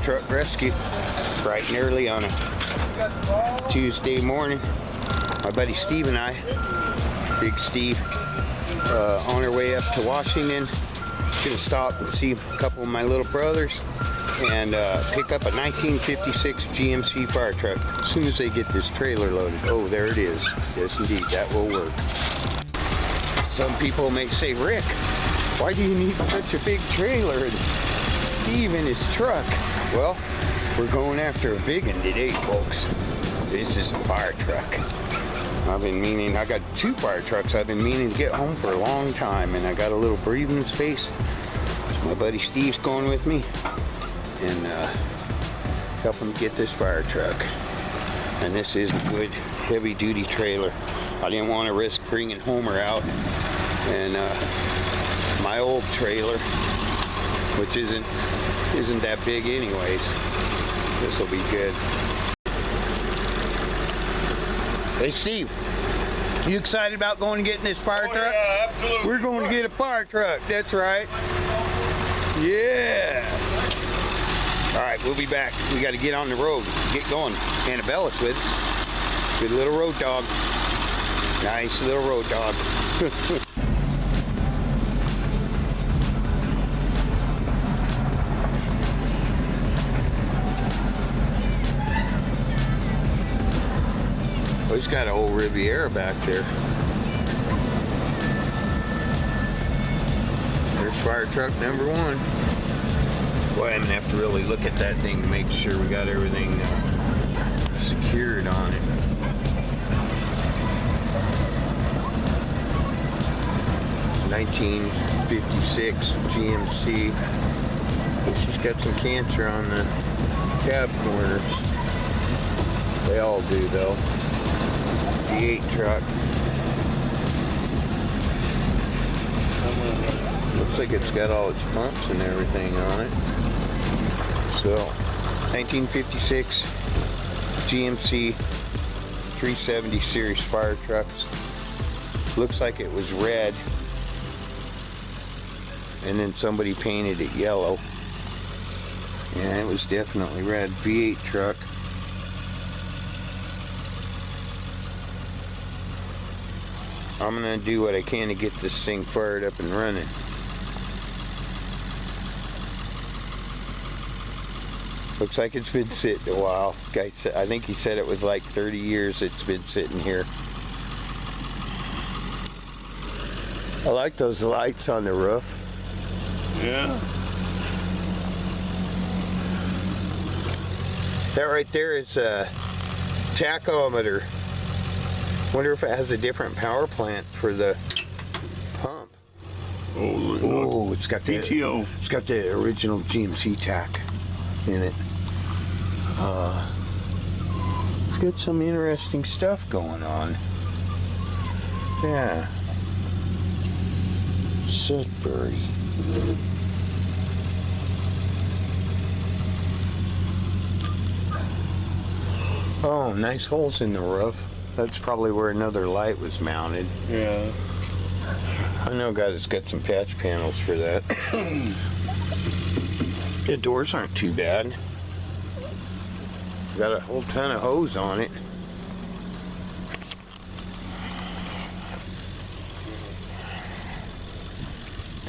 truck rescue bright and early on a Tuesday morning. My buddy Steve and I, Big Steve, on our way up to Washington, gonna stop and see a couple of my little brothers and pick up a 1956 GMC fire truck as soon as they get this trailer loaded. Oh, there it is. Yes, indeed, that will work. Some people may say, Rick, why do you need such a big trailer and Steve in his truck? Well, we're going after a big one today, folks. This is a fire truck. I got two fire trucks I've been meaning to get home for a long time, and I got a little breathing space. So my buddy Steve's going with me and help him get this fire truck. And this is a good heavy duty trailer. I didn't want to risk bringing Homer out and my old trailer, which isn't that big anyways. This will be good. Hey Steve, you excited about going and getting this fire truck? Yeah, absolutely. We're going to get a fire truck, that's right. Yeah. All right, we'll be back. We got to get on the road, get going. Annabella's with us. Good little road dog. Nice little road dog. Oh, he's got an old Riviera back there. There's fire truck number one. Boy, I'm gonna have to really look at that thing to make sure we got everything secured on it. It's 1956 GMC. She's got some cancer on the cab corners. They all do though. V8 truck. Looks like it's got all its pumps and everything on it. So, 1956 GMC 370 series fire trucks. Looks like it was red, and then somebody painted it yellow. Yeah, it was definitely red. V8 truck. I'm gonna do what I can to get this thing fired up and running. Looks like it's been sitting a while. Guy said, I think he said it was like 30 years it's been sitting here. I like those lights on the roof. Yeah. That right there is a tachometer. Wonder if it has a different power plant for the pump. Oh, look. Oh, it's got the PTO. It's got the original GMC tack in it. It's got some interesting stuff going on. Yeah. Sudbury. Oh, nice holes in the roof. That's probably where another light was mounted. Yeah. I know it's got some patch panels for that. The doors aren't too bad. Got a whole ton of hose on it.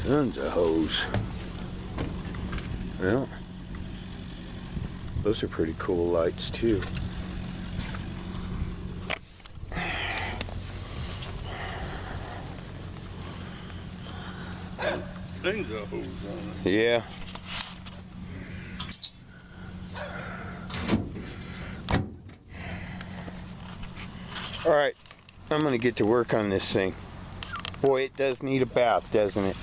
Tons of hose. Well, those are pretty cool lights too. Things are hose on it. Yeah. All right, I'm gonna get to work on this thing. Boy, it does need a bath, doesn't it?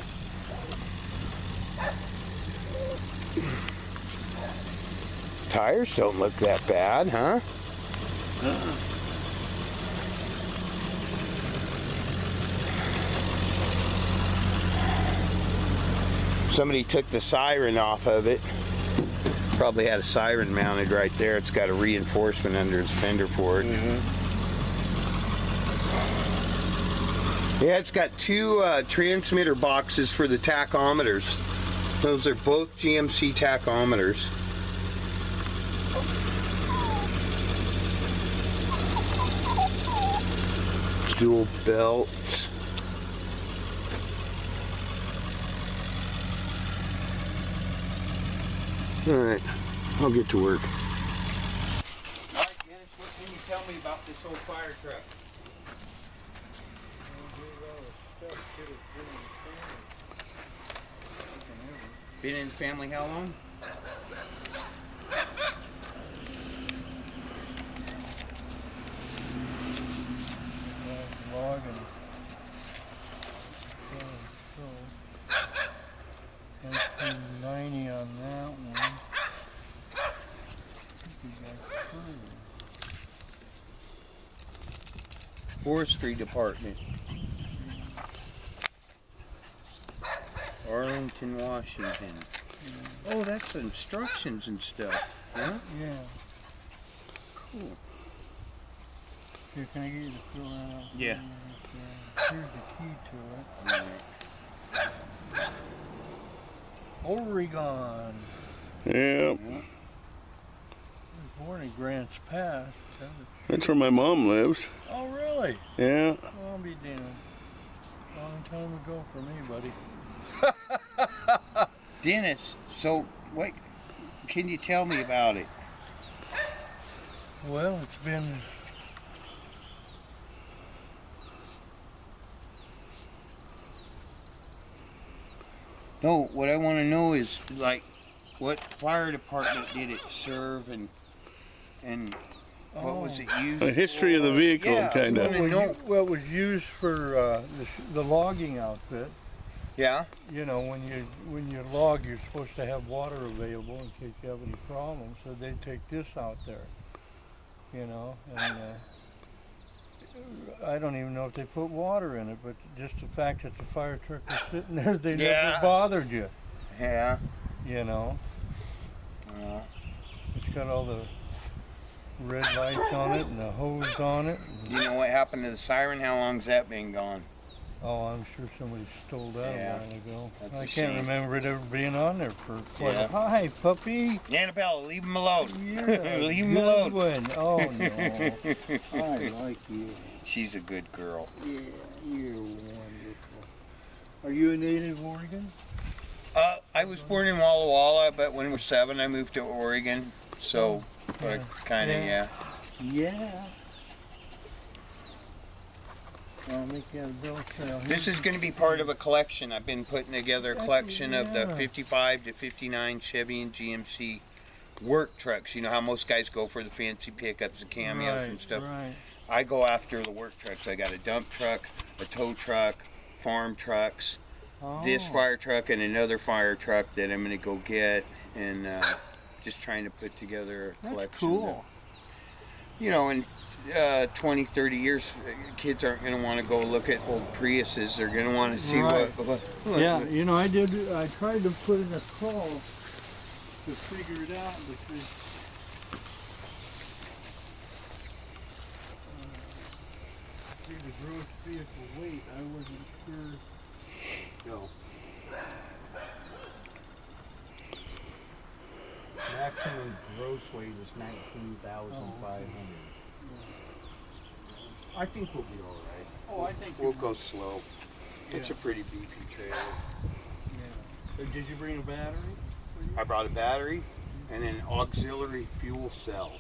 Tires don't look that bad, huh? Somebody took the siren off of it. Probably had a siren mounted right there. It's got a reinforcement under its fender for it. Yeah, it's got two transmitter boxes for the tachometers. Those are both GMC tachometers. dual belts. Alright, I'll get to work. Alright, Dennis, what can you tell me about this old fire truck? Been in the family how long? Logging. 1990 on that one. I think we got further. Forestry Department. Arlington, Washington. Yeah. Oh, that's instructions and stuff, huh? Yeah. Cool. Here, can I get you to fill that out? Yeah. Here's the key to it. Oregon. Yep. I was born in Grants Pass. That's where my mom lives. Oh, really? Yeah. I'll be damned. Long time ago for me, buddy. Dennis, so what can you tell me about it? Well, it's been No, what I want to know is like what fire department did it serve and what was it used A history of the vehicle, Yeah, kind well, of. well, it was used for the logging outfit. Yeah? You know, when you log, you're supposed to have water available in case you have any problems. So they take this out there. You know, and I don't even know if they put water in it, but just the fact that the fire truck was sitting there, they Yeah. never bothered you. Yeah. You know, it's got all the red lights on it and the hose on it. Do you know what happened to the siren? How long's that been gone? Oh, I'm sure somebody stole that Yeah, a while ago. that's I a can't shame. remember it ever being on there for quite Yeah. a Hi, puppy. Annabella, leave him alone. You're a Leave him good alone. one. Oh, no. I like you. She's a good girl. Yeah, you're wonderful. Are you a native of Oregon? I was born in Walla Walla, but when I was 7, I moved to Oregon. So, Yeah. kind of, Yeah. yeah. Yeah. I'll make you a bill of sale. This is going to be part of a collection. I've been putting together a collection of the Yeah. 55 to 59 Chevy and GMC work trucks. You know how most guys go for the fancy pickups and cameos right, and stuff. Right. I go after the work trucks. I got a dump truck, a tow truck, farm trucks, this Oh. fire truck, and another fire truck that I'm going to go get, and just trying to put together a That's collection. cool. You know, in 20, 30 years, kids aren't going to want to go look at old Priuses. They're going to want to see Right. what Yeah, you know, I tried to put in a call to figure it out because through the gross vehicle weight, I wasn't sure. No. Maximum gross weight is 19,500. I think we'll be all right. Oh, I think We'll go slow. It's Yeah. a pretty beefy trailer. Yeah. So did you bring a battery? I brought a battery and an auxiliary fuel cell.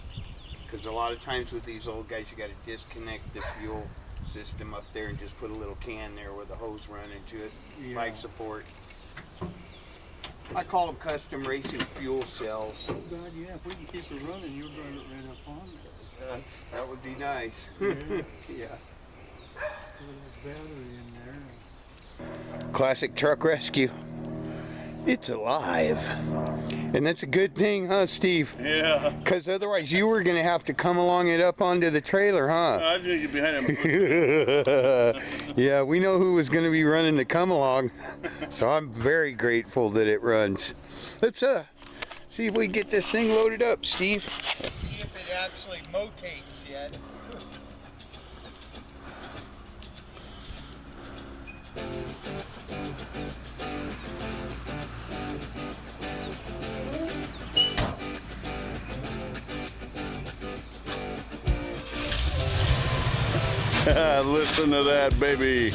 Because a lot of times with these old guys, you got to disconnect the fuel system up there and just put a little can there with a hose run into it. Yeah. Life support. I call them custom racing fuel cells. Oh God, yeah. If we can keep it running, you'll run it right up on there. That would be nice. Yeah. Yeah. Put a battery in there. Classic truck rescue. It's alive. And that's a good thing, huh, Steve? Yeah. Because otherwise you were going to have to come along it up onto the trailer, huh? I was going to get behind him. Yeah, we know who was going to be running the come along. So I'm very grateful that it runs. Let's see if we can get this thing loaded up, Steve. See if it actually motates yet. Listen to that, baby.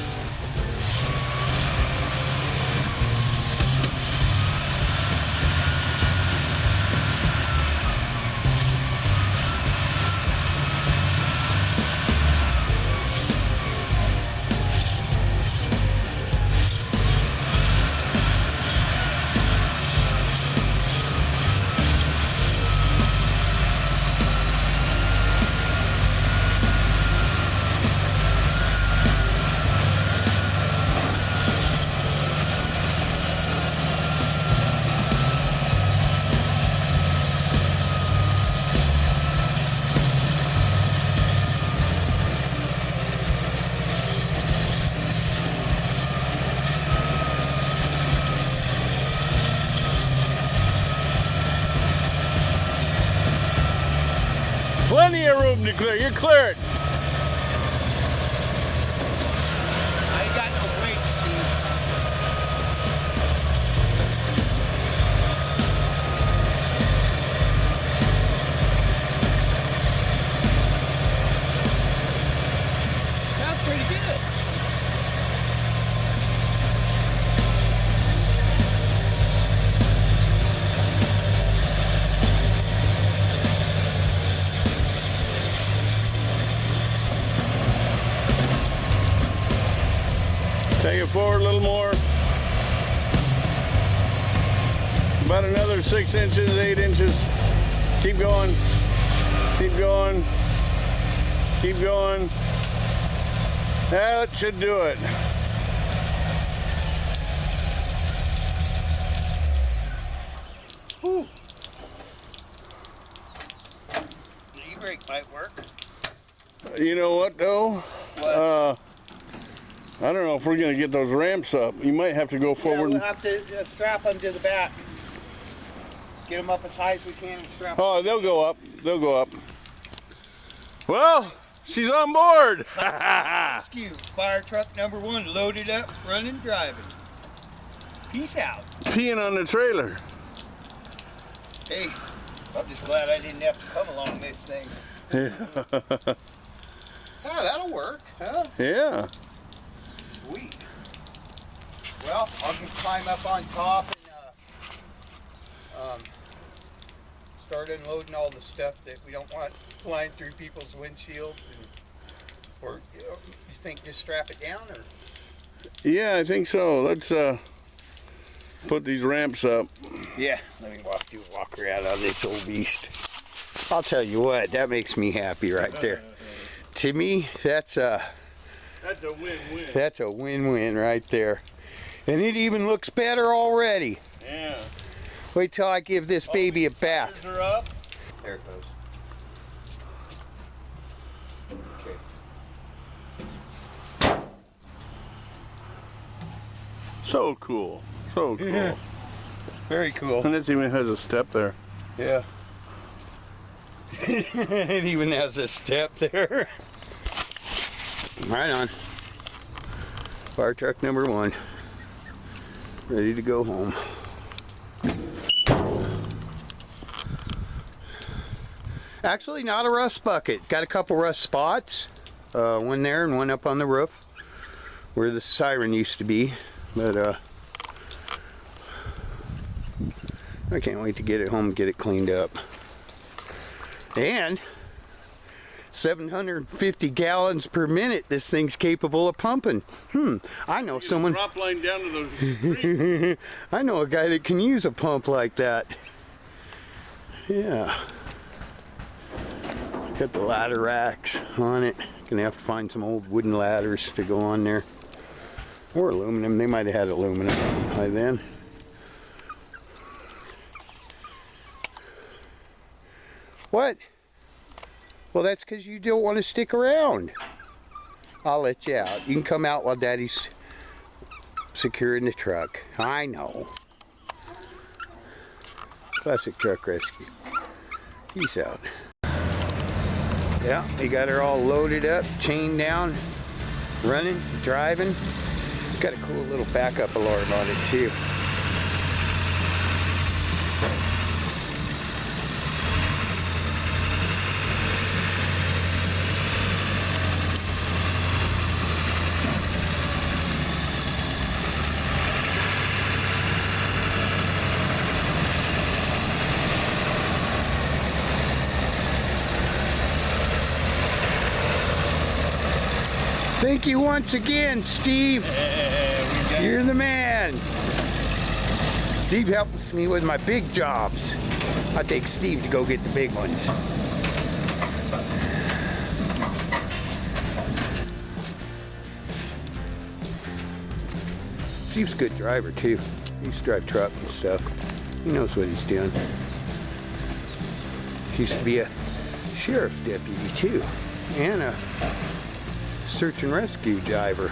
Plenty of room to clear. You're cleared. I ain't got no weight, Steve. Sounds pretty good. Take it forward a little more. About another 6 inches, 8 inches. Keep going. Keep going. Keep going. That should do it. Whew. The e-brake might work. You know what, though? What? I don't know if we're going to get those ramps up. You might have to go Yeah, forward. we'll have to strap them to the back. Get them up as high as we can and strap them. Oh, they'll go up. They'll go up. Well, she's on board. Rescue. Fire truck number 1 loaded up, running, driving. Peace out. Peeing on the trailer. Hey, I'm just glad I didn't have to come along this thing. Yeah. Oh, that'll work, huh? Yeah. Sweet. Well, I'll just climb up on top and start unloading all the stuff that we don't want flying through people's windshields. Or you think just strap it down, or? Yeah, I think so. Let's put these ramps up. Yeah, let me do a walk around on this old beast. I'll tell you what, that makes me happy right there. To me, that's a win-win. That's a win-win right there. And it even looks better already. Yeah. Wait till I give this baby a bath. Are up. There it goes. Okay. So cool. So cool. Yeah. Very cool. And it even has a step there. Yeah. It even has a step there. Right on. Fire truck number 1. Ready to go home. Actually, not a rust bucket. Got a couple rust spots. One there and one up on the roof where the siren used to be. But I can't wait to get it home and get it cleaned up. And 750 gallons per minute this thing's capable of pumping. I know someone. Drop line down to those streets. I know a guy that can use a pump like that. Yeah. Got the ladder racks on it. Gonna have to find some old wooden ladders to go on there. Or aluminum. They might have had aluminum by then. What? Well, that's because you don't want to stick around. I'll let you out. You can come out while Daddy's securing the truck. I know. Classic Truck Rescue. Peace out. Yeah, they got her all loaded up, chained down, running, driving. Got a cool little backup alarm on it too. Thank you once again, Steve. You're the man. Steve helps me with my big jobs. I take Steve to go get the big ones. Steve's a good driver too. He used to drive truck and stuff. He knows what he's doing. He used to be a sheriff's deputy too, and a search and rescue diver.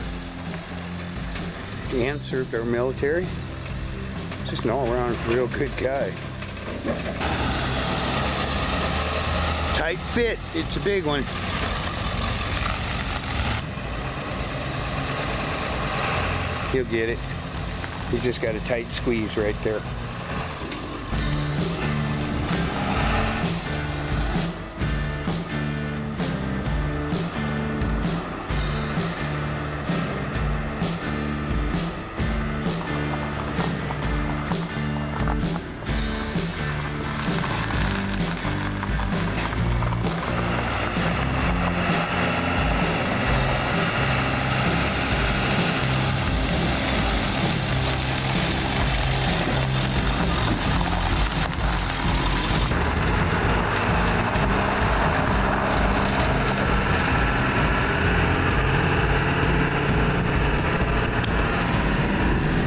And served our military. Just an all-around real good guy. Tight fit, it's a big one. He'll get it. He's just got a tight squeeze right there.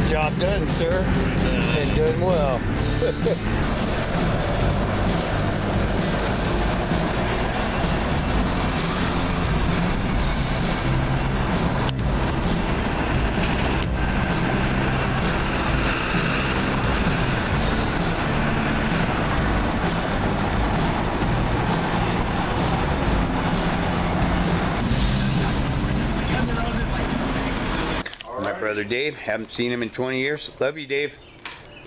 Job done, sir. And done well. My brother Dave, haven't seen him in 20 years. Love you, Dave.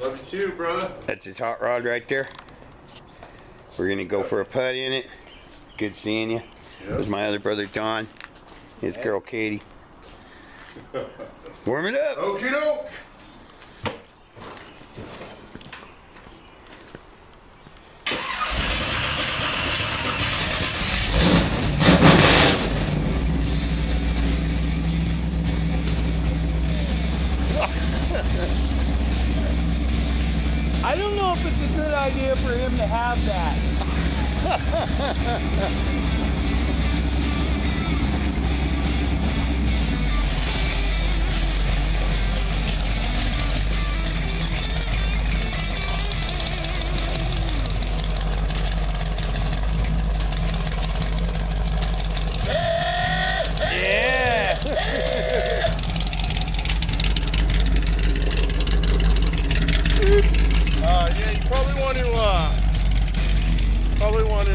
Love you too, brother. That's his hot rod right there. We're gonna go for a putt in it. Good seeing you. There's my other brother Don, his girl Katie. Warm it up. Okie doke. I don't know if it's a good idea for him to have that. Yeah, you probably want to,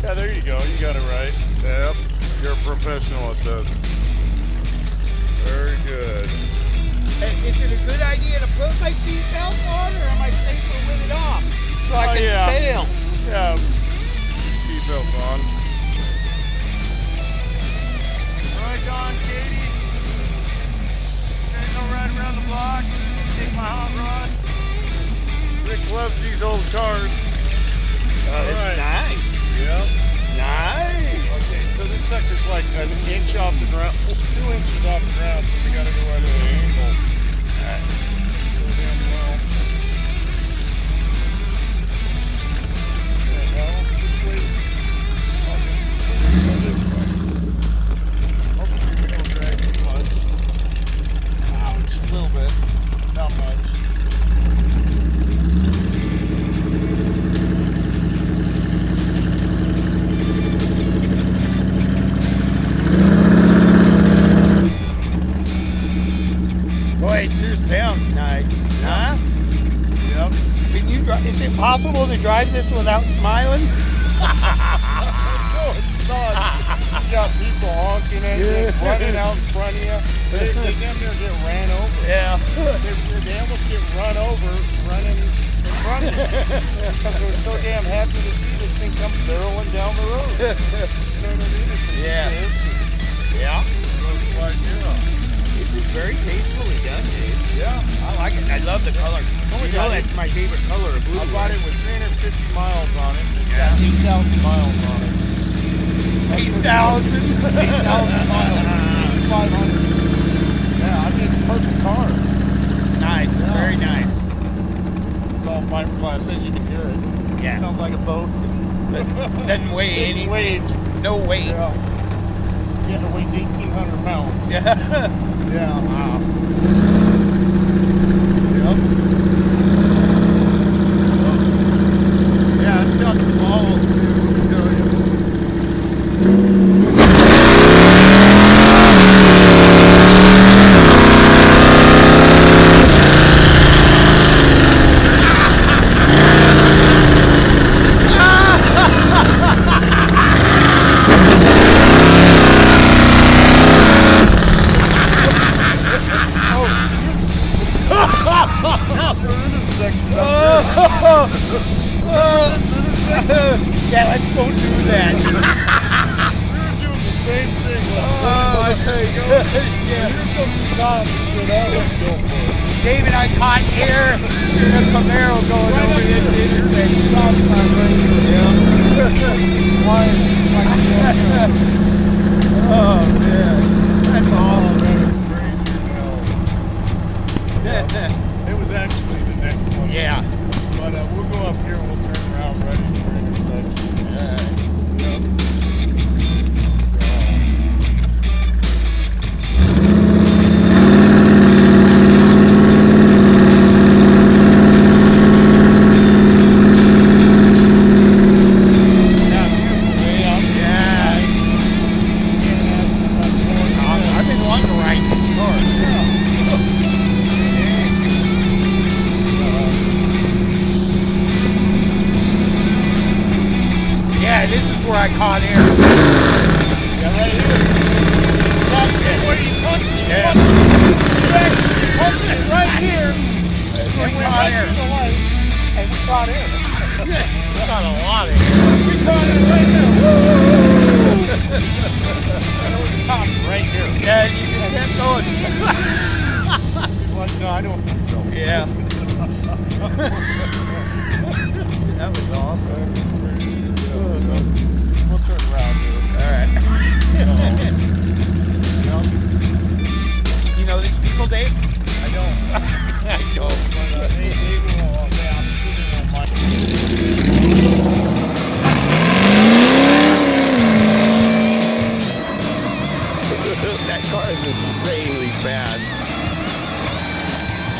yeah, there you go. You got it right. Yep. You're a professional at this. Very good. Hey, is it a good idea to put my seatbelt on, or am I safer with it off? So I can fail. Yeah. Seatbelt on. Right on, Katie. Gonna go right around the block. Take my hot rod. Rick loves these old cars. Oh, that's nice. Yep. Nice. Okay, so this sucker's like an inch off the ground, 2 inches off the ground, so we gotta go right at an angle. Alright. So damn well. Yeah, well, just wait. Hopefully we don't drag too much. Ouch, a little bit. Not much. Boy, it sure sounds nice. Huh? Yep. Can you drive? Is it possible to drive this without smiling? No, it's not. You got people honking at you, running out in front of you. They damn near get ran over. Yeah. They almost get run over running in front of you. Because we're so damn happy to see this thing come barreling down the road. You know what I mean? It's a Yeah. history. Yeah. Looks like, yeah. This is very tastefully done, Dave. Yeah. I like it. I love the color. You know that's my favorite color of blue. I bought it with 350 miles on it. It's Yeah. got 8,000 miles on it. 8,000 miles. 500. Yeah, I mean, it's a perfect car. Nice, very nice. It's all fiberglass, as you can hear it. Yeah. Sounds like a boat. Doesn't weigh any. Waves. No weight. Yeah. Yeah, it weighs 1,800 pounds. Yeah. Yeah, wow. Yep. Yeah, it's got some balls too, let me tell you. Yeah, let's go do that. We were doing the same thing. Yeah. Here comes the stop. We said, oh, let's go for it. Dave and I caught air in a Camaro going Right over up this here. intersection. Stop sign right here. Why? Oh man, that's awesome. It was actually the next one. Yeah. But we'll go up here and we'll turn around right into your intersection. I've been wanting to ride this car. Yeah, this is where I caught air. Yeah, right here. That's it. Where you punch it. Yeah. You actually punch it right here. And we Went caught right air. through the light, and we caught air. We caught a lot of air. We caught it right there. Woo! And it was stopped right here. Yeah, you just kept going. He's like, no, I don't think so. Yeah. That was awesome. We'll turn around here. Alright. Yep. You know these people, Dave? I don't. I don't. But they will, yeah, I'm sure they won't mind. That car is insanely fast.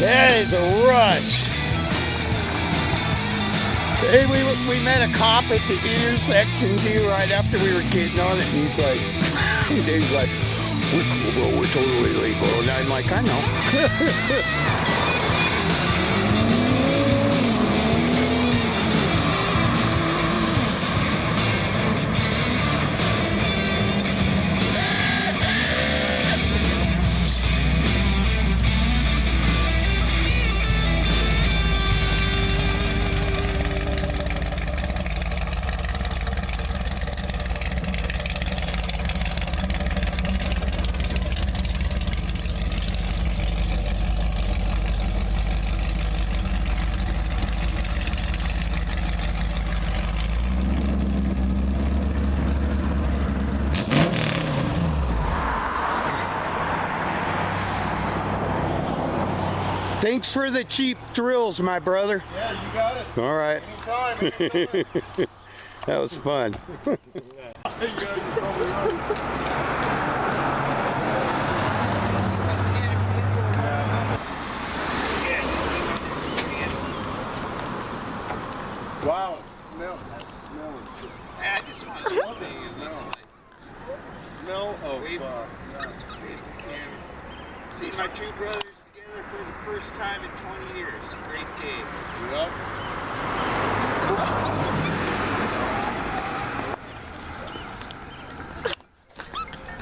That is a rush. Hey, we met a cop at the intersection too right after we were getting on it, and he's like, Dave's like, we're cool, bro, we're totally legal. And I'm like, I know. Thanks for the cheap thrills, my brother. Yeah, you got it. All right. Anytime. That was fun. Wow, that smell is just. I just want to love it. Smell of. See my two brothers together for the first time in 20 years. Great day. Yep.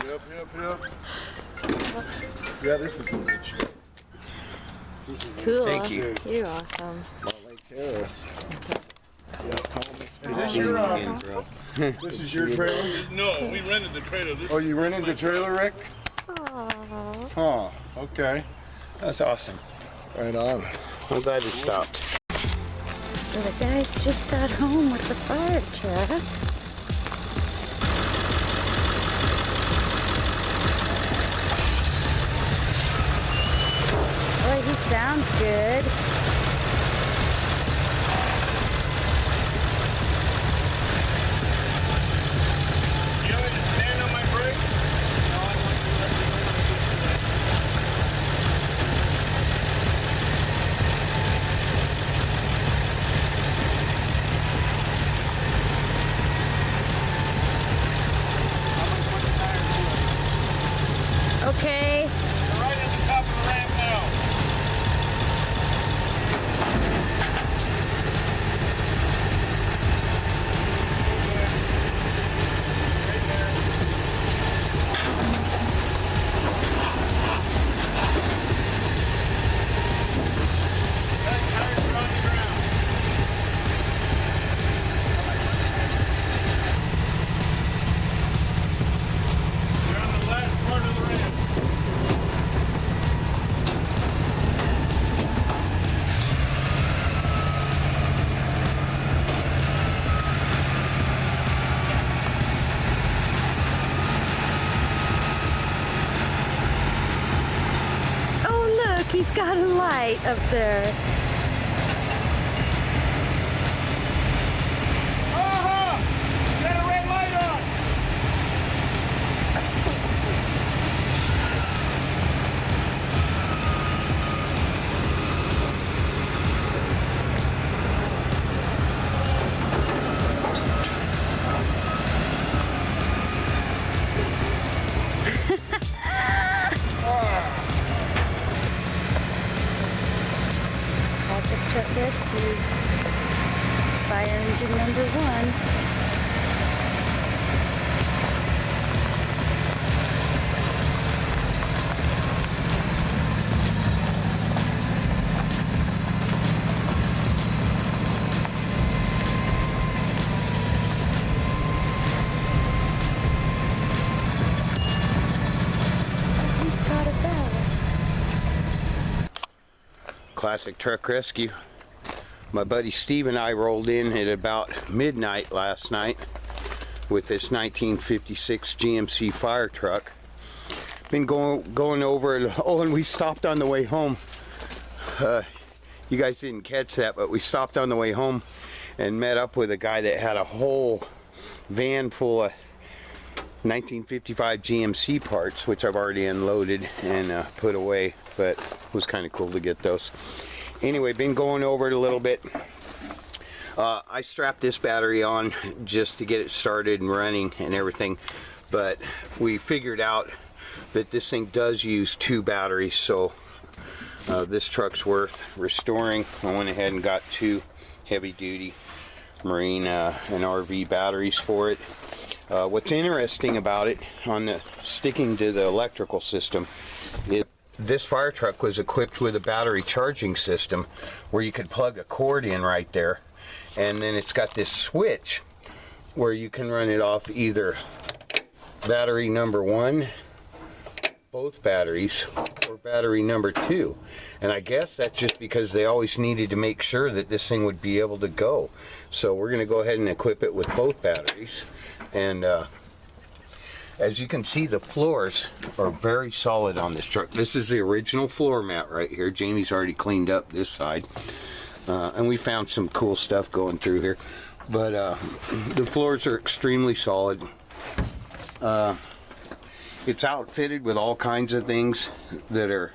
Yep. Yeah, this is some good shit. Cool. Thank you. You're awesome. Like terrorists. Is this your bro? This is your trailer? No, we rented the trailer. Oh, you rented the trailer, Rick? Aww. Oh, okay. That's awesome. Right on. I'm glad it stopped. So the guys just got home with the fire truck. good. You want me to stand on my brakes? Okay. You're right at the top of the ramp now. Right there. That tires are on the ground. You're on the last part of the ramp. Oh look, he's got a light up there. You got a red light on. Classic Truck Rescue. Fire engine number 1. He's got a bell. Classic Truck Rescue. My buddy Steve and I rolled in at about midnight last night with this 1956 GMC fire truck. Been going over it. Oh, and we stopped on the way home. You guys didn't catch that, but we stopped on the way home and met up with a guy that had a whole van full of 1955 GMC parts, which I've already unloaded and put away, but it was kind of cool to get those. Anyway, been going over it a little bit. I strapped this battery on just to get it started and running and everything, but we figured out that this thing does use 2 batteries, so this truck's worth restoring. I went ahead and got 2 heavy-duty marine and RV batteries for it. What's interesting about it, sticking to the electrical system, this fire truck was equipped with a battery charging system where you could plug a cord in right there, and then it's got this switch where you can run it off either battery number 1, both batteries, or battery number 2. And I guess that's just because they always needed to make sure that this thing would be able to go. So we're going to go ahead and equip it with both batteries. And as you can see, the floors are very solid on this truck. This is the original floor mat right here. Jamie's already cleaned up this side. And we found some cool stuff going through here. But the floors are extremely solid. It's outfitted with all kinds of things that are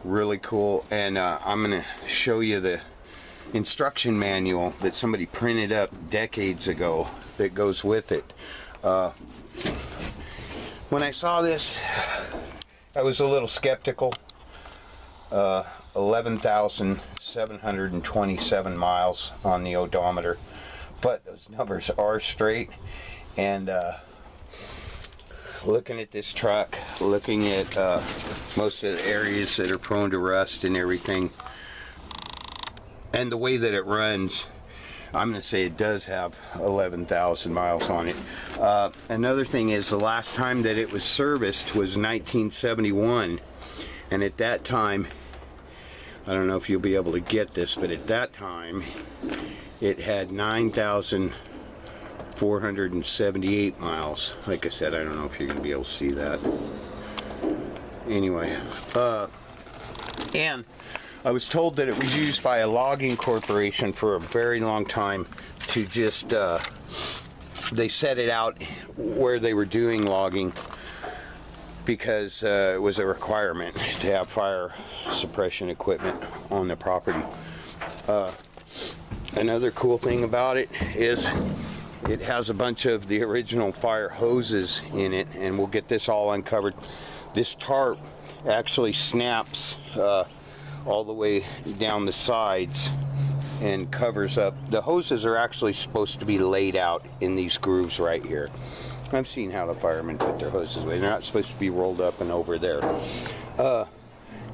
really cool. And I'm going to show you the instruction manual that somebody printed up decades ago that goes with it. When I saw this, I was a little skeptical. 11,727 miles on the odometer, but those numbers are straight. And looking at this truck, looking at most of the areas that are prone to rust and everything, and the way that it runs, I'm going to say it does have 11,000 miles on it. Another thing is, the last time that it was serviced was 1971, and at that time, I don't know if you'll be able to get this, but at that time it had 9,478 miles. Like I said, I don't know if you're going to be able to see that. Anyway, and I was told that it was used by a logging corporation for a very long time to just, they set it out where they were doing logging because it was a requirement to have fire suppression equipment on the property. Another cool thing about it is it has a bunch of the original fire hoses in it, and we'll get this all uncovered. This tarp actually snaps all the way down the sides and covers up. The hoses are actually supposed to be laid out in these grooves right here. I've seen how the firemen put their hoses away. They're not supposed to be rolled up and over there.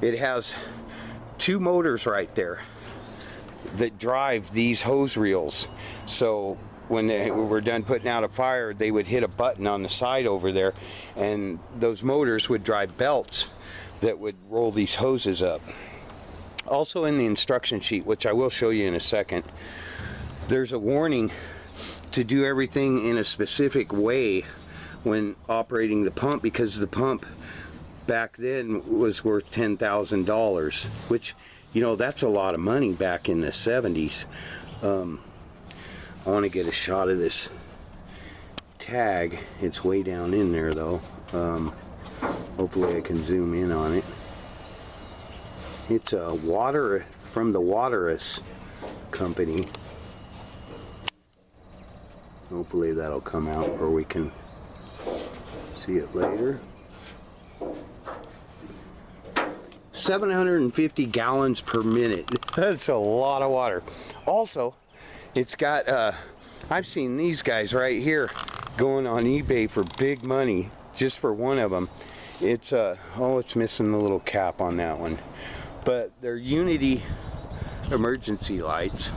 It has 2 motors right there that drive these hose reels. So when they were done putting out a fire, they would hit a button on the side over there, and those motors would drive belts that would roll these hoses up. Also in the instruction sheet, which I will show you in a second, there's a warning to do everything in a specific way when operating the pump, because the pump back then was worth $10,000, which, you know, that's a lot of money back in the 70s. I want to get a shot of this tag. It's way down in there though. Hopefully I can zoom in on it. It's a water from the Waterous company. Hopefully that'll come out or we can see it later. 750 gallons per minute. That's a lot of water. Also, it's got, I've seen these guys right here going on eBay for big money just for one of them. It's, oh, it's missing the little cap on that one. But they're Unity emergency lights.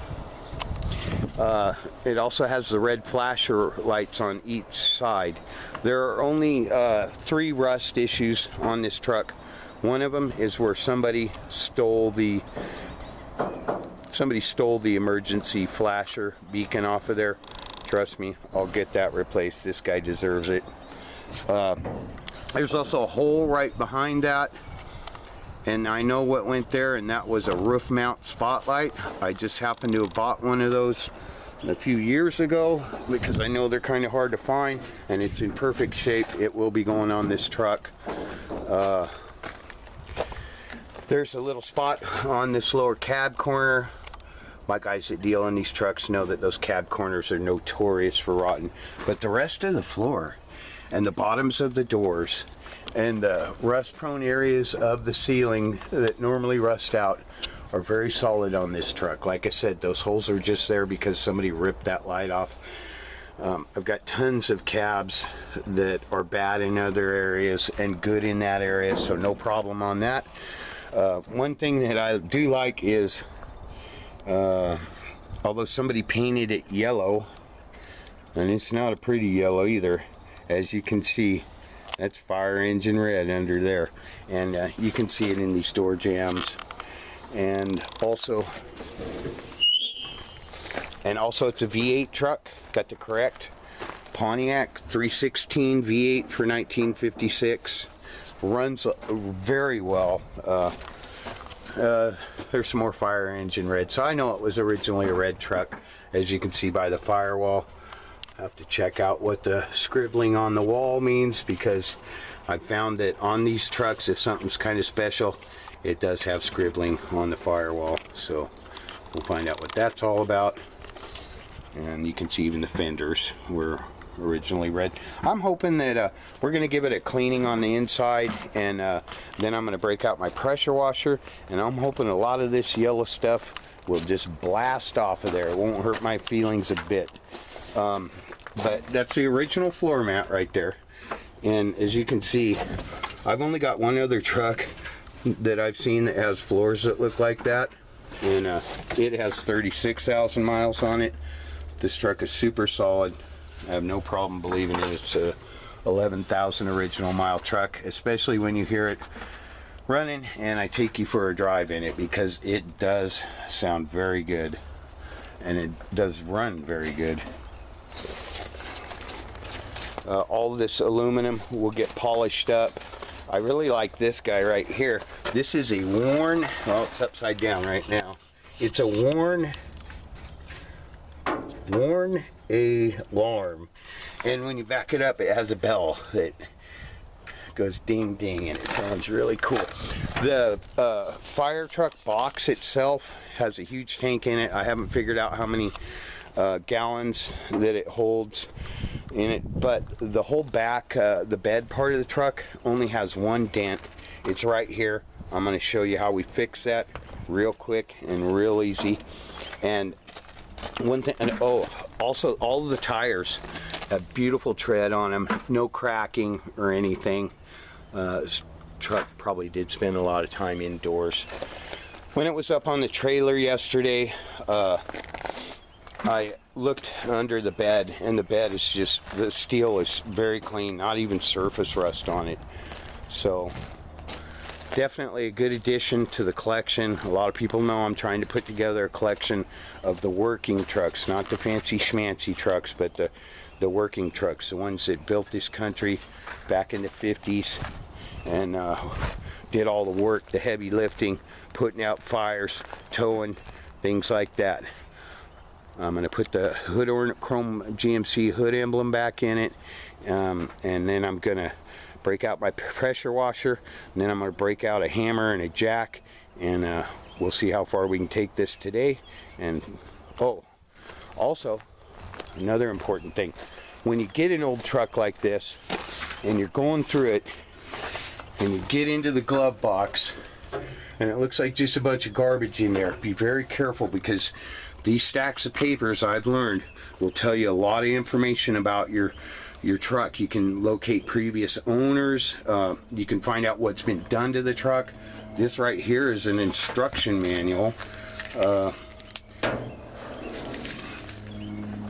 It also has the red flasher lights on each side. There are only 3 rust issues on this truck. One of them is where somebody stole the emergency flasher beacon off of there. Trust me, I'll get that replaced. This guy deserves it. There's also a hole right behind that, and I know what went there, and that was a roof mount spotlight. I just happened to have bought one of those a few years ago because I know they're kind of hard to find, and it's in perfect shape. It will be going on this truck. There's a little spot on this lower cab corner. My guys that deal in these trucks know that those cab corners are notorious for rotten, but the rest of the floor and the bottoms of the doors and the rust-prone areas of the ceiling that normally rust out are very solid on this truck. Like I said, those holes are just there because somebody ripped that light off. I've got tons of cabs that are bad in other areas and good in that area, so no problem on that. One thing that I do like is, although somebody painted it yellow, and it's not a pretty yellow either, as you can see, that's fire engine red under there, and you can see it in these door jambs. And also it's a V8 truck, got the correct Pontiac 316 V8 for 1956. Runs very well. There's some more fire engine red, so I know it was originally a red truck, as you can see by the firewall. I have to check out what the scribbling on the wall means, because I found that on these trucks, if something's kind of special, it does have scribbling on the firewall. So we'll find out what that's all about. And you can see even the fenders were originally red. I'm hoping that we're going to give it a cleaning on the inside, and then I'm going to break out my pressure washer, and I'm hoping a lot of this yellow stuff will just blast off of there. It won't hurt my feelings a bit. But that's the original floor mat right there, and as you can see, I've only got one other truck that I've seen that has floors that look like that, and it has 36,000 miles on it. This truck is super solid. I have no problem believing it. It's a 11,000 original mile truck, especially when you hear it running and I take you for a drive in it, because it does sound very good and it does run very good. All of this aluminum will get polished up. I really like this guy right here. This is a worn, well, it's upside down right now. It's a worn alarm. And when you back it up, it has a bell that goes ding ding, and it sounds really cool. The fire truck box itself has a huge tank in it. I haven't figured out how many gallons that it holds in it, but the whole back, the bed part of the truck only has one dent. It's right here. I'm going to show you how we fix that real quick and real easy. And one thing, and oh, also all of the tires have beautiful tread on them, no cracking or anything. This truck probably did spend a lot of time indoors. When it was up on the trailer yesterday, I looked under the bed, and the bed is just, the steel is very clean, not even surface rust on it. So definitely a good addition to the collection. A lot of people know I'm trying to put together a collection of the working trucks, not the fancy schmancy trucks, but the working trucks, the ones that built this country back in the 50s and did all the work, the heavy lifting, putting out fires, towing, things like that. I'm going to put the hood or chrome GMC hood emblem back in it, and then I'm going to break out my pressure washer, and then I'm going to break out a hammer and a jack, and we'll see how far we can take this today. And oh, also another important thing, when you get an old truck like this and you're going through it and you get into the glove box and it looks like just a bunch of garbage in there, be very careful, because these stacks of papers, I've learned, will tell you a lot of information about your truck. You can locate previous owners. You can find out what's been done to the truck. This right here is an instruction manual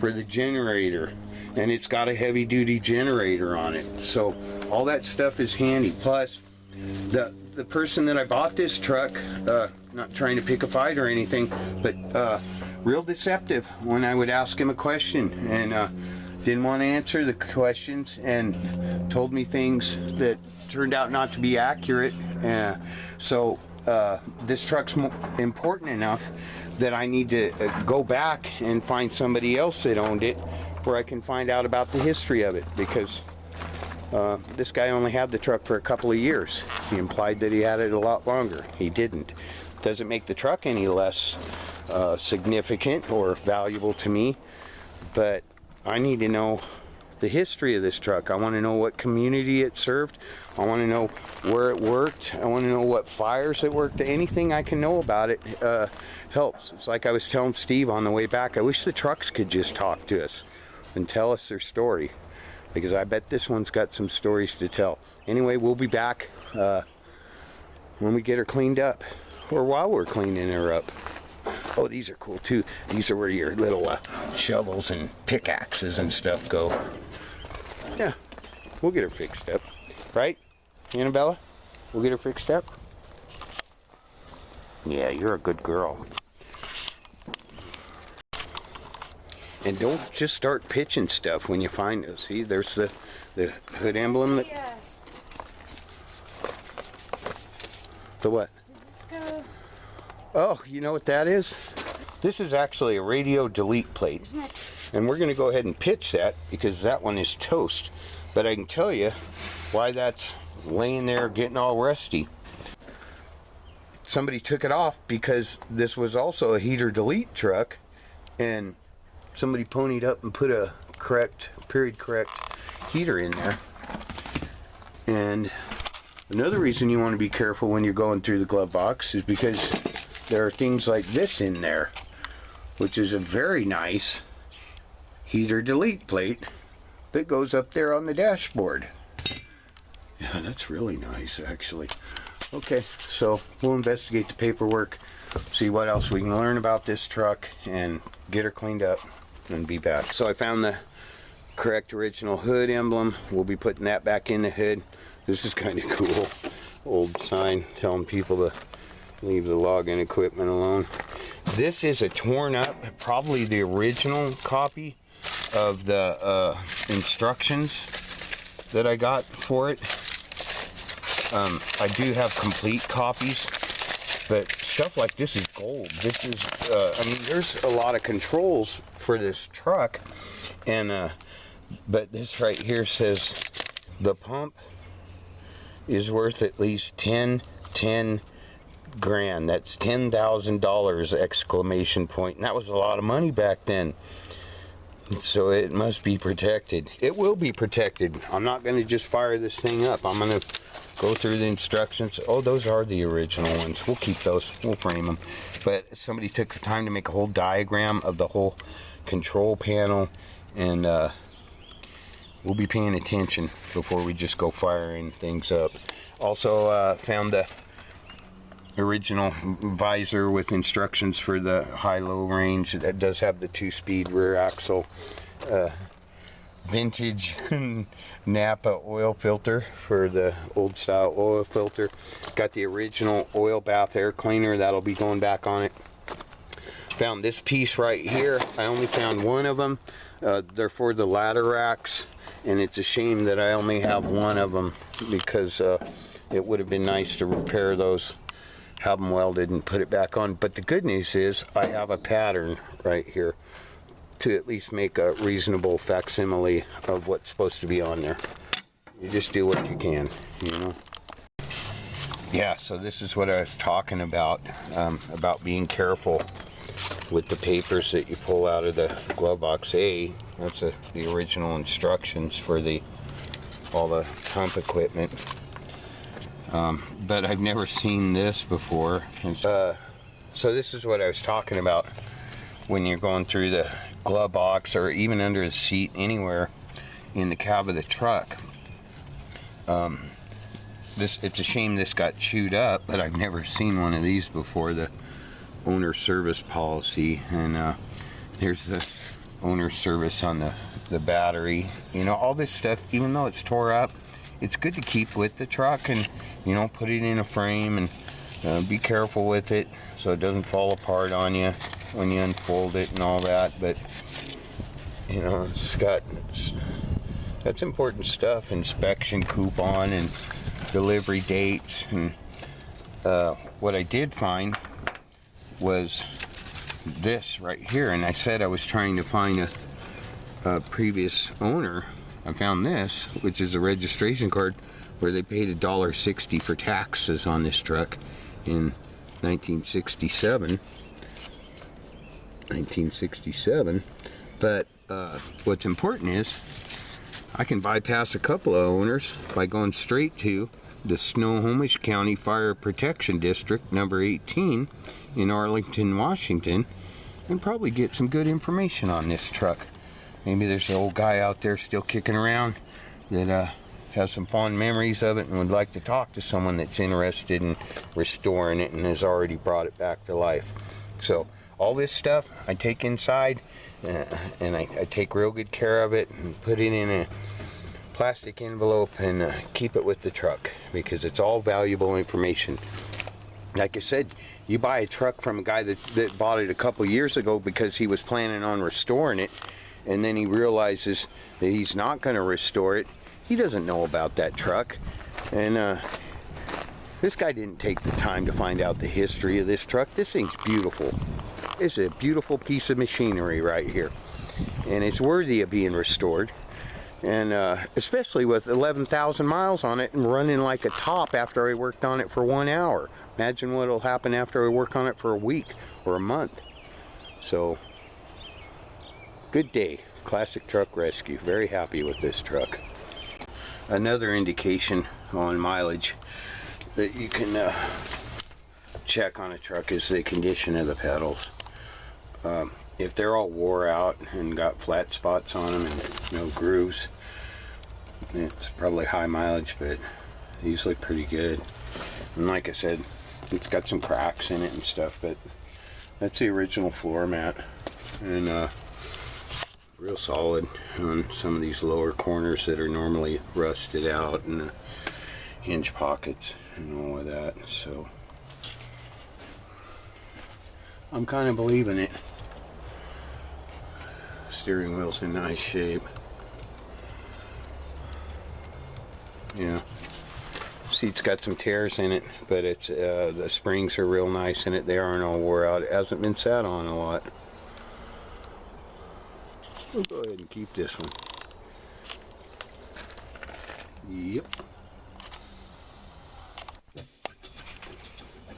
for the generator, and it's got a heavy-duty generator on it. So all that stuff is handy. Plus, the person that I bought this truck, not trying to pick a fight or anything, but real deceptive when I would ask him a question, and didn't want to answer the questions and told me things that turned out not to be accurate. So this truck's important enough that I need to go back and find somebody else that owned it where I can find out about the history of it, because this guy only had the truck for a couple of years. He implied that he had it a lot longer. He didn't. Doesn't make the truck any less significant or valuable to me, but I need to know the history of this truck. I want to know what community it served. I want to know where it worked. I want to know what fires it worked. Anything I can know about it helps. It's like I was telling Steve on the way back, I wish the trucks could just talk to us and tell us their story, because I bet this one's got some stories to tell. Anyway, we'll be back when we get her cleaned up, or while we're cleaning her up. Oh, these are cool too. These are where your little shovels and pickaxes and stuff go. Yeah, we'll get her fixed up. Right, Annabella? We'll get her fixed up? Yeah, you're a good girl. And don't just start pitching stuff when you find it. See, there's the hood emblem. That... Yeah. The what? Oh, you know what that is? This is actually a radio delete plate. And we're going to go ahead and pitch that because that one is toast. But I can tell you why that's laying there getting all rusty. Somebody took it off because this was also a heater delete truck, and somebody ponied up and put a period correct heater in there. And another reason you want to be careful when you're going through the glove box is because there are things like this in there, which is a very nice heater delete plate that goes up there on the dashboard. Yeah, that's really nice, actually. Okay, so we'll investigate the paperwork, see what else we can learn about this truck, and get her cleaned up and be back. So I found the correct original hood emblem. We'll be putting that back in the hood. This is kind of cool. Old sign telling people to leave the logging equipment alone. This is a torn up, probably the original copy of the instructions that I got for it. I do have complete copies, but stuff like this is gold. This is, I mean, there's a lot of controls for this truck, and but this right here says the pump is worth at least 10 grand. That's $10,000 exclamation point. And that was a lot of money back then. So it must be protected. It will be protected. I'm not going to just fire this thing up. I'm going to go through the instructions. Oh, those are the original ones. We'll keep those. We'll frame them. But somebody took the time to make a whole diagram of the whole control panel, and we'll be paying attention before we just go firing things up. Also found the original visor with instructions for the high-low range. That does have the 2-speed rear axle. Vintage Napa oil filter for the old style oil filter. Got the original oil bath air cleaner. That'll be going back on it. Found this piece right here. I only found one of them. They're for the ladder racks, and it's a shame that I only have one of them, because it would have been nice to repair those, have them welded and put it back on. But the good news is I have a pattern right here to at least make a reasonable facsimile of what's supposed to be on there. You just do what you can, you know. Yeah, so this is what I was talking about being careful with the papers that you pull out of the glove box. That's the original instructions for all the pump equipment. But I've never seen this before. And so this is what I was talking about when you're going through the glove box or even under the seat anywhere in the cab of the truck. It's a shame this got chewed up, but I've never seen one of these before. The owner service policy, and here's the owner service on the battery. You know, all this stuff, even though it's tore up, it's good to keep with the truck, and you know, put it in a frame and be careful with it so it doesn't fall apart on you when you unfold it and all that. But you know, that's important stuff. Inspection coupon and delivery dates. And what I did find was this right here, and I said I was trying to find a previous owner. I found this, which is a registration card where they paid $1.60 for taxes on this truck in 1967. But what's important is I can bypass a couple of owners by going straight to the Snohomish County Fire Protection District, number 18 in Arlington, Washington, and probably get some good information on this truck. Maybe there's an old guy out there still kicking around that has some fond memories of it and would like to talk to someone that's interested in restoring it and has already brought it back to life. So all this stuff I take inside, and I take real good care of it and put it in a plastic envelope and keep it with the truck, because it's all valuable information. Like I said, you buy a truck from a guy that bought it a couple years ago because he was planning on restoring it, and then he realizes that he's not going to restore it. He doesn't know about that truck, and this guy didn't take the time to find out the history of this truck. This thing's beautiful. It's a beautiful piece of machinery right here, and it's worthy of being restored. And especially with 11,000 miles on it and running like a top after I worked on it for 1 hour. Imagine what will happen after I work on it for a week or a month. So, good day. Classic Truck Rescue. Very happy with this truck. Another indication on mileage that you can check on a truck is the condition of the pedals. If they're all wore out and got flat spots on them and no grooves, it's probably high mileage, but these look pretty good. And like I said, it's got some cracks in it and stuff, but that's the original floor mat, and real solid on some of these lower corners that are normally rusted out, and the hinge pockets and all of that. So I'm kind of believing it. Steering wheel's in nice shape. Yeah. See, it's got some tears in it, but it's the springs are real nice in it. They aren't all wore out. It hasn't been sat on a lot. We'll go ahead and keep this one. Yep.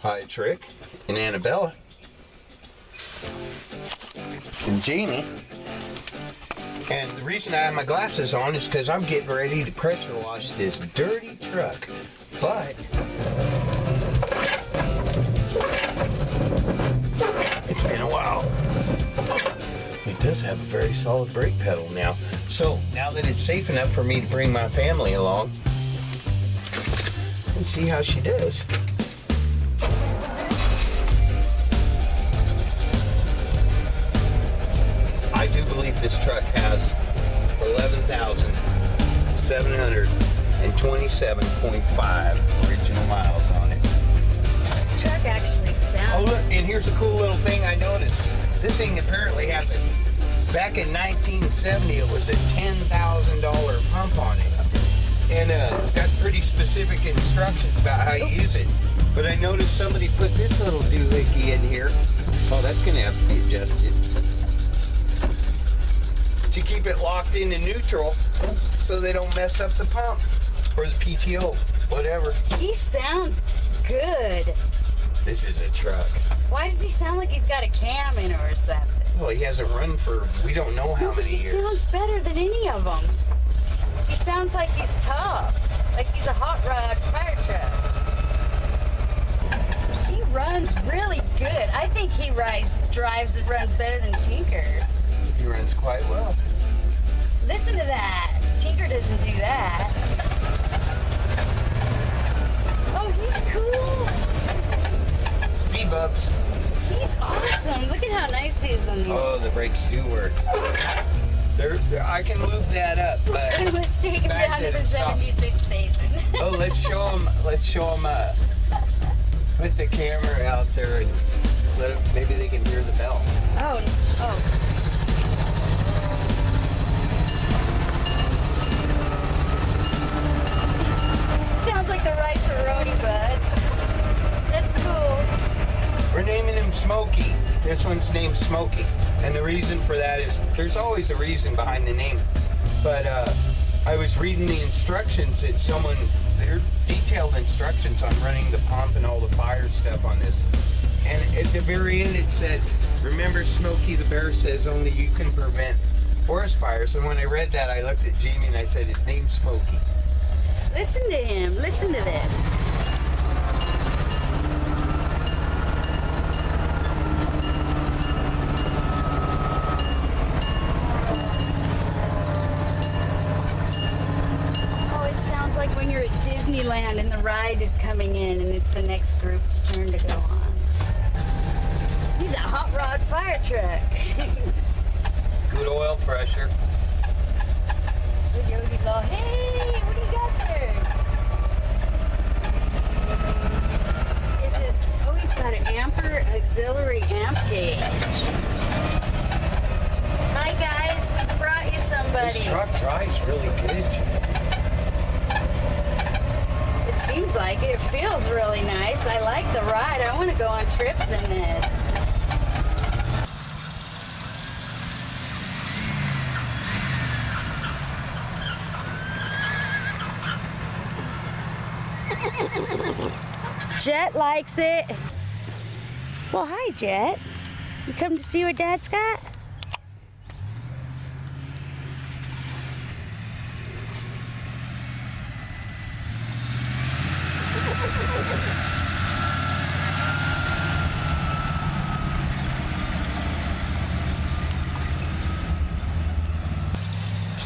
Hi, it's Rick and Annabella and Jamie. And the reason I have my glasses on is because I'm getting ready to pressure wash this dirty truck. But it's been a while. It does have a very solid brake pedal now. So now that it's safe enough for me to bring my family along, let's see how she does. I do believe this truck has 11,727.5 original miles on it. This truck actually Oh sounds... look, and here's a cool little thing I noticed. This thing apparently has a, back in 1970 it was a $10,000 pump on it. And it's got pretty specific instructions about how you use it. But I noticed somebody put this little doohickey in here. Oh, that's gonna have to be adjusted. To keep it locked into neutral so they don't mess up the pump or the PTO, whatever. He sounds good. This is a truck. Why does he sound like he's got a cam in it or something? Well, he hasn't run for we don't know how many He years. sounds better than any of them. He sounds like he's tough. Like he's a hot rod fire truck. He runs really good. I think he drives and runs better than Tinker. He runs quite well. Listen to that. Tinker doesn't do that. Oh, he's cool. Speed bumps. He's awesome. Look at how nice he is on these. Oh, the brakes do work. I can move that up, but Let's take him back down to that the it stops. 76 station. Oh, let's show him. Put the camera out there and let him, maybe they can hear the bell. Oh. Sounds like the Rice-A-Roni bus. That's cool. We're naming him Smokey. This one's named Smokey. And the reason for that is, there's always a reason behind the name. But I was reading the instructions that they're detailed instructions on running the pump and all the fire stuff on this. And at the very end it said, remember Smokey the Bear says only you can prevent forest fires. And when I read that, I looked at Jamie and I said, his name's Smokey. Listen to him. Listen to this. Oh, it sounds like when you're at Disneyland and the ride is coming in and it's the next group's turn to go on. He's a hot rod fire truck. Good oil pressure. The Yogi's all, hey, what do you got there? This is, oh, he's got an Amper auxiliary amp gauge. Hi guys, we brought you somebody. This truck drives really good. It seems like it. It feels really nice. I like the ride. I want to go on trips in this. Jet likes it. Well, hi, Jet. You come to see what Dad's got?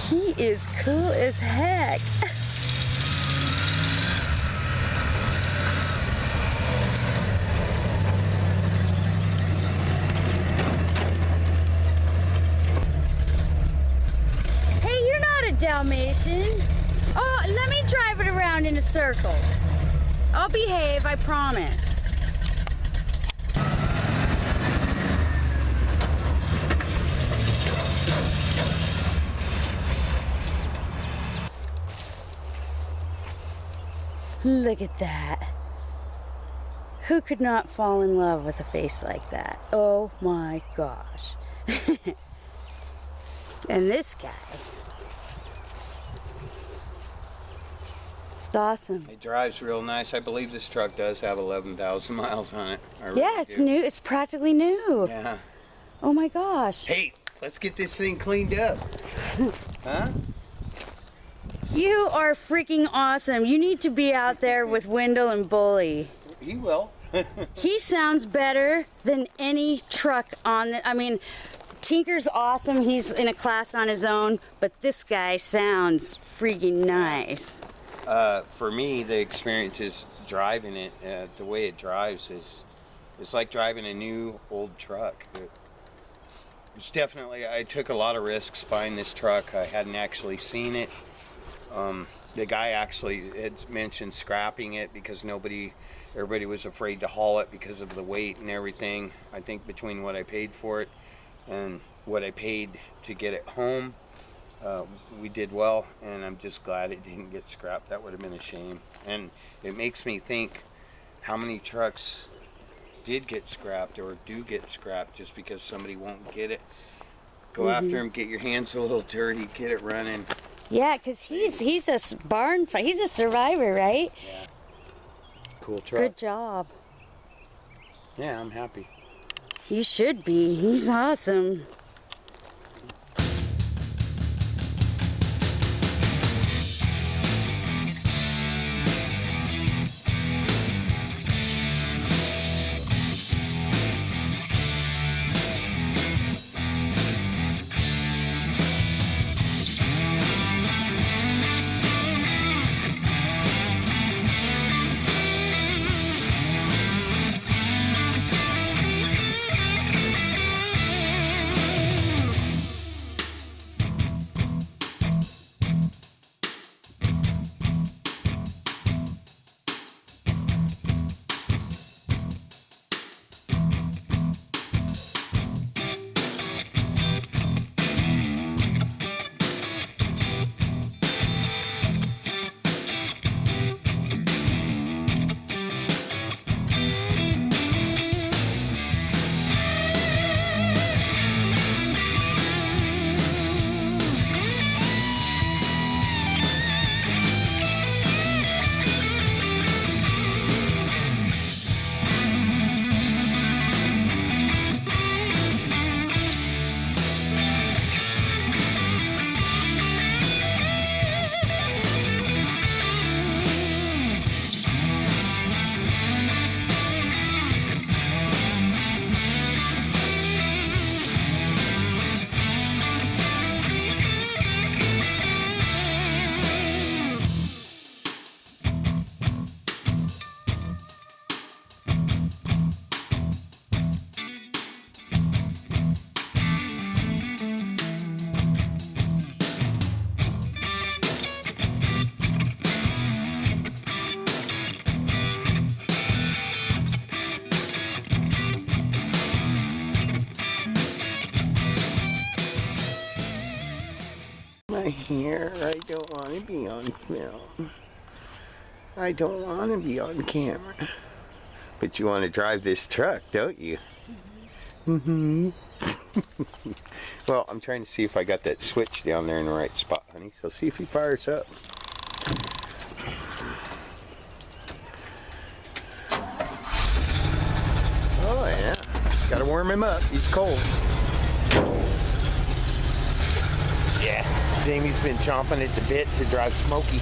He is cool as heck. Dalmatian. Oh, let me drive it around in a circle. I'll behave, I promise. Look at that. Who could not fall in love with a face like that? Oh my gosh. And this guy. It's awesome. It drives real nice. I believe this truck does have 11,000 miles on it. I really Yeah, it's do. new. It's practically new. Yeah. Oh my gosh. Hey, let's get this thing cleaned up. Huh? You are freaking awesome. You need to be out there with Wendell and Bully. He will. He sounds better than any truck on the, I mean, Tinker's awesome. He's in a class on his own, but this guy sounds freaking nice. For me, the experience is driving it. The way it drives is, it's like driving a new old truck. It's definitely, I took a lot of risks buying this truck. I hadn't actually seen it. The guy actually had mentioned scrapping it because everybody was afraid to haul it because of the weight and everything. I think between what I paid for it and what I paid to get it home, we did well, and I'm just glad it didn't get scrapped. That would have been a shame. And it makes me think how many trucks did get scrapped or do get scrapped just because somebody won't get it. Go after him, get your hands a little dirty, get it running. Yeah, because he's a barn fight. He's a survivor, right? Yeah. Cool truck. Good job. Yeah, I'm happy. You should be. He's awesome. My hair, I don't want to be on film. I don't want to be on camera. But you want to drive this truck, don't you? Mm-hmm. Well, I'm trying to see if I got that switch down there in the right spot, honey. So see if he fires up. Oh, yeah. Gotta warm him up. He's cold. Yeah. Jamie's been chomping at the bit to drive Smokey,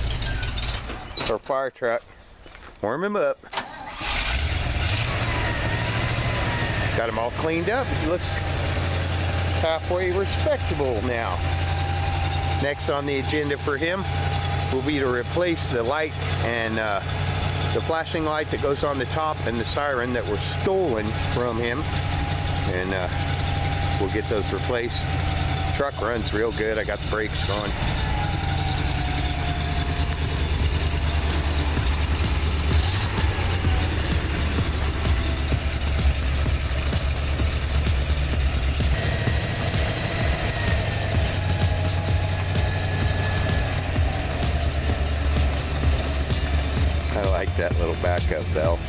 our fire truck. Warm him up. Got him all cleaned up. He looks halfway respectable now. Next on the agenda for him will be to replace the light and the flashing light that goes on the top and the siren that were stolen from him. And we'll get those replaced. Truck runs real good. I got the brakes going. I like that little backup valve.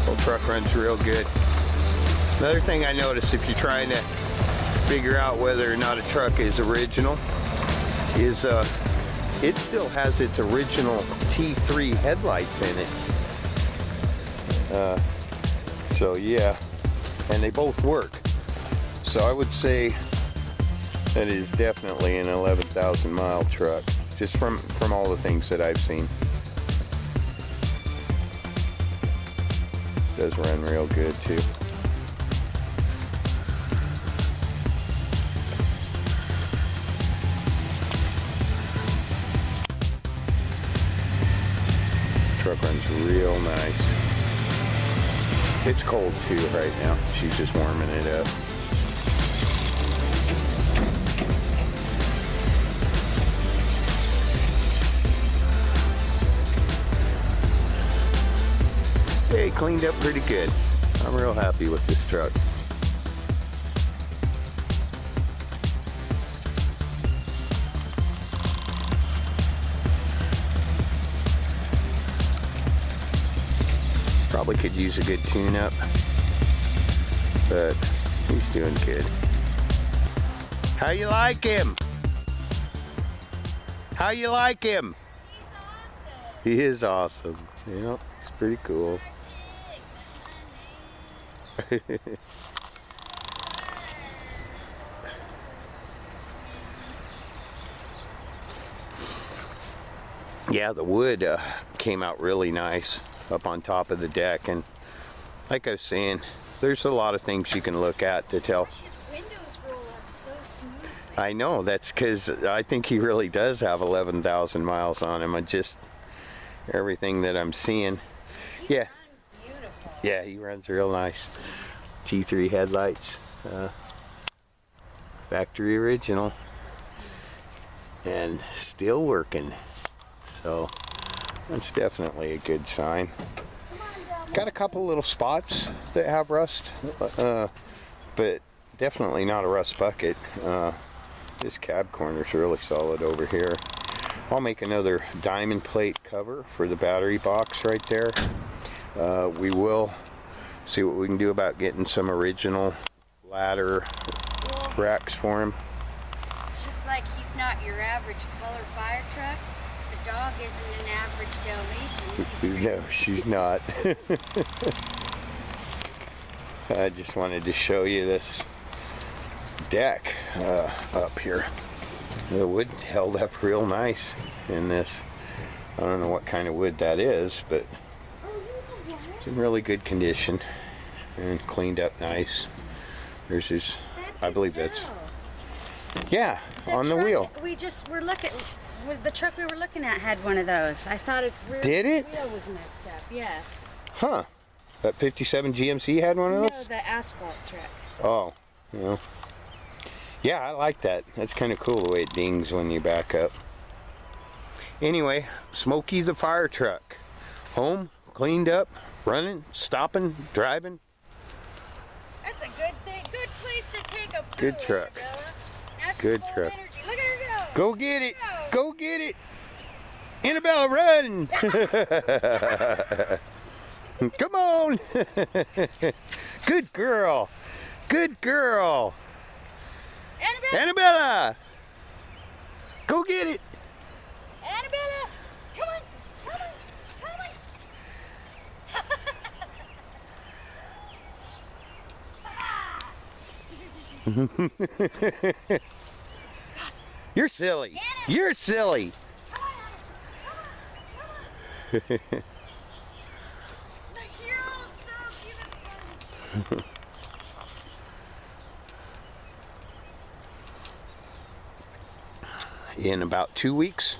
Well, truck runs real good. Another thing I noticed, if you're trying to figure out whether or not a truck is original, is it still has its original T3 headlights in it. So yeah, and they both work. So I would say that is definitely an 11,000 mile truck, just from all the things that I've seen. Does run real good too. Truck runs real nice. It's cold too right now. She's just warming it up. Hey, cleaned up pretty good. I'm real happy with this truck. Probably could use a good tune-up, but he's doing good. How you like him? How you like him? He is awesome. Yep, it's pretty cool. Yeah, the wood came out really nice up on top of the deck, and like I was saying, there's a lot of things you can look at to tell. His windows roll up so smoothly. I know, that's because I think he really does have 11,000 miles on him. I just, everything that I'm seeing. He Yeah. runs beautiful. Yeah, he runs real nice. T3 headlights, factory original, and still working. So that's definitely a good sign. Got a couple little spots that have rust, but definitely not a rust bucket. This cab corner's really solid over here. I'll make another diamond plate cover for the battery box right there. We will see what we can do about getting some original ladder racks for him. Just like he's not your average color fire truck, the dog isn't an average Dalmatian. No, she's not. I just wanted to show you this deck up here. The wood held up real nice in this. I don't know what kind of wood that is, but it's in really good condition and cleaned up nice. There's his, I believe that's, yeah, on the truck wheel. We're looking, the truck we were looking at had one of those. I thought its rear Did it? wheel was messed up, yeah. Huh. That 57 GMC had one of No, those? the asphalt truck. Oh, yeah. Yeah, I like that. That's kind of cool the way it dings when you back up. Anyway, Smokey the fire truck. Home, cleaned up, running, stopping, driving. That's a good thing. Good place to take a poo, Good truck. Annabella. Now she's Good full of truck. energy. Look at her Go go. get it! Go get it! Annabella, run! Come on! Good girl! Good girl! Annabella! Annabella! Go get it! Annabella! Come on! Come on! You're silly. You're silly. The hero's so beautiful. In about 2 weeks,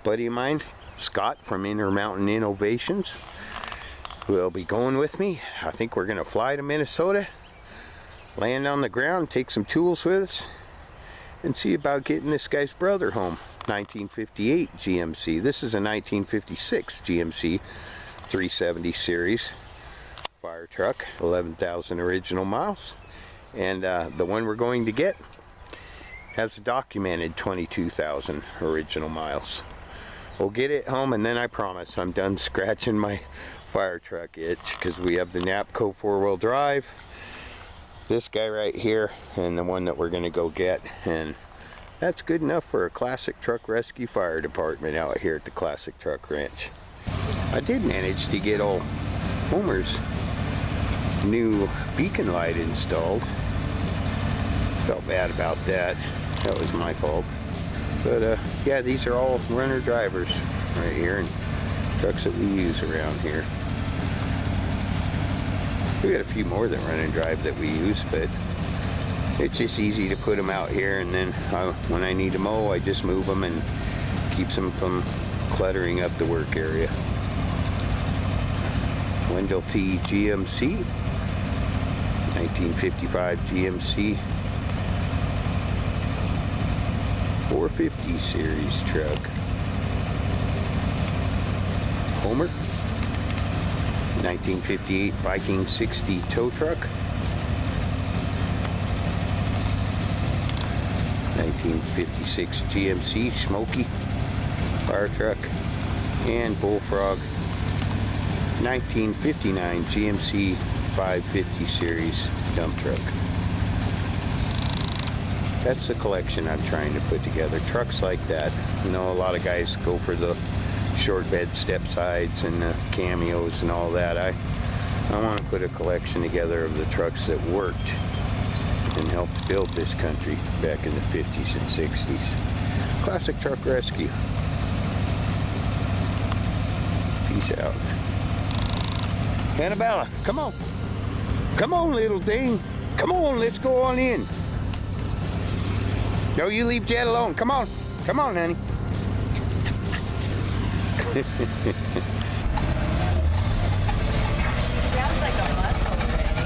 buddy of mine, Scott from Intermountain Innovations, will be going with me. I think we're gonna fly to Minnesota, land on the ground, take some tools with us, and see about getting this guy's brother home. 1958 GMC. This is a 1956 GMC 370 series fire truck, 11,000 original miles, and the one we're going to get has a documented 22,000 original miles. We'll get it home, and then I promise I'm done scratching my fire truck itch, because we have the Napco 4-wheel drive, this guy right here, and the one that we're going to go get, and that's good enough for a Classic Truck Rescue Fire Department out here at the Classic Truck Ranch. I did manage to get old Homer's new beacon light installed. Felt bad about that. That was my fault. But yeah, these are all runner drivers right here, and trucks that we use around here. We got a few more that run and drive that we use, but it's just easy to put them out here, and then when I need to mow, I just move them and keeps them from cluttering up the work area. Wendell T. GMC, 1955 GMC 450 series truck. Homer, 1958 Viking 60 tow truck. 1956 GMC Smoky fire truck. And Bullfrog, 1959 GMC 550 series dump truck. That's the collection I'm trying to put together. Trucks like that. You know, a lot of guys go for the short bed step sides and the cameos and all that. I want to put a collection together of the trucks that worked and helped build this country back in the 50s and 60s. Classic Truck Rescue. Peace out. Annabella, come on. Come on, little thing. Come on, let's go on in. No, you leave Jet alone. Come on. Come on, honey. She sounds like a muscle rig.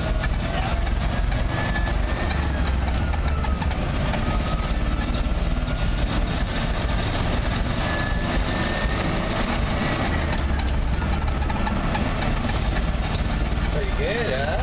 Pretty good, huh?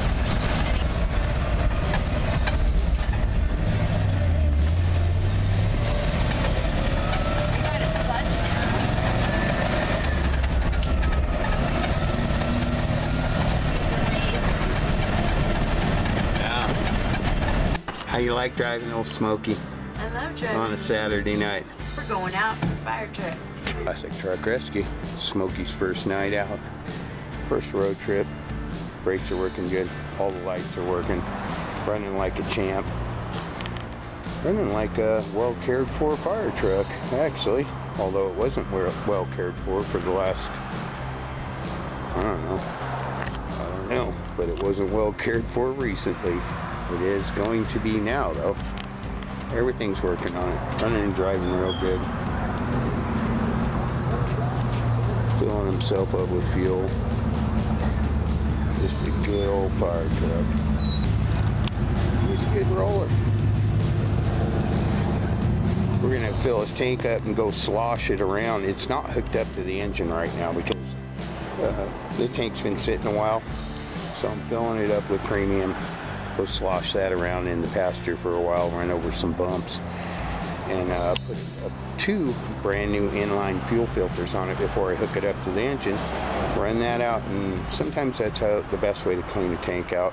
How you like driving old Smokey I love driving. on a Saturday night? We're going out in a fire truck. Classic Truck Rescue. Smokey's first night out. First road trip. Brakes are working good. All the lights are working. Running like a champ. Running like a well cared for fire truck, actually. Although it wasn't well cared for the last, I don't know, but it wasn't well cared for recently. It is going to be now, though. Everything's working on it. Running and driving real good. Filling himself up with fuel. Just a good old fire truck. He's a good roller. We're going to fill his tank up and go slosh it around. It's not hooked up to the engine right now because the tank's been sitting a while. So I'm filling it up with premium. Go slosh that around in the pasture for a while, run over some bumps, and put 2 brand new inline fuel filters on it before I hook it up to the engine. Run that out, and sometimes that's the best way to clean a tank out.